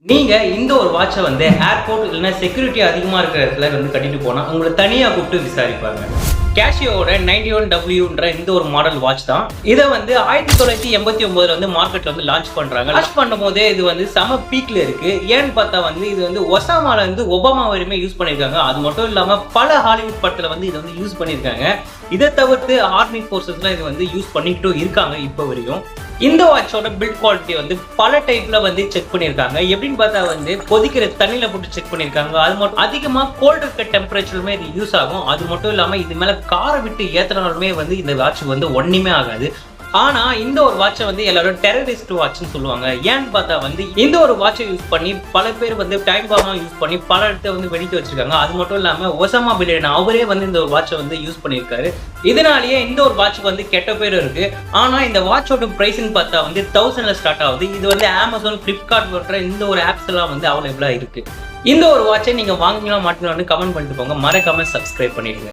நீங்க இந்த ஒரு வாட்சை வந்து ஏர்போர்ட் இல்லைன்னா செக்யூரிட்டி அதிகமா இருக்கிற இடத்துல வந்து கட்டிட்டு போனா உங்களை தனியா கூப்பிட்டு விசாரிப்பாங்க. கேஷியோட 91W இந்த ஒரு மாடல் வாட்ச் தான். இதை வந்து 1989 வந்து மார்க்கெட்ல வந்து லான்ச் பண்றாங்க. லான்ச் பண்ணும் போதே இது வந்து செம பீக்ல இருக்கு. ஏன்னு பார்த்தா வந்து இது வந்து ஒசாமால இருந்து ஒபாமா வரையுமே யூஸ் பண்ணியிருக்காங்க. அது மட்டும் இல்லாம பல ஹாலிவுட் படத்துல வந்து இதை வந்து யூஸ் பண்ணியிருக்காங்க. இதை தவிர்த்து ஆர்மி ஃபோர்ஸஸ்லாம் இது வந்து யூஸ் பண்ணிக்கிட்டும் இருக்காங்க இப்போ வரையும். இந்த வாட்சோட பில்ட் குவாலிட்டி வந்து பல டைப்ல வந்து செக் பண்ணியிருக்காங்க. எப்படின்னு பார்த்தா வந்து கொதிக்கிற தண்ணியில போட்டு செக் பண்ணியிருக்காங்க. அது மட்டும் அதிகமா கோல்டு இருக்க டெம்பரேச்சருமே இது யூஸ் ஆகும். அது மட்டும் இல்லாம இது மேல காரை விட்டு ஏத்துனாலுமே வந்து இந்த வாட்ச் வந்து ஒண்ணுமே ஆகாது. ஆனா இந்த ஒரு வாட்சை வந்து எல்லாரும் டெரரிஸ்ட் வாட்ச்னு சொல்லுவாங்க. ஏன்னு பார்த்தா வந்து இந்த ஒரு வாட்சை யூஸ் பண்ணி பல பேர் வந்து டைம் பாமா யூஸ் பண்ணி பல இடத்த வந்து வெடிக்க வச்சிருக்காங்க. அது மட்டும் இல்லாம ஒசாமா பின் லேடன் அவரே வந்து இந்த வாட்சை வந்து யூஸ் பண்ணியிருக்காரு. இதனாலேயே இந்த ஒரு வாட்சுக்கு வந்து கெட்ட பேர் இருக்கு. ஆனா இந்த வாட்சோட பிரைஸ்ன்னு பார்த்தா வந்து 1000ல ஸ்டார்ட் ஆகுது. இது வந்து அமேசான், பிளிப்கார்ட் போன்ற இந்த ஒரு ஆப்ஸ் எல்லாம் வந்து அவைலபிளா இருக்கு. இந்த ஒரு வாட்சை நீங்க வாங்கினா மாட்டீங்கன்னு கமெண்ட் பண்ணிட்டு போங்க. மறக்காம சப்ஸ்கிரைப் பண்ணிடுங்க.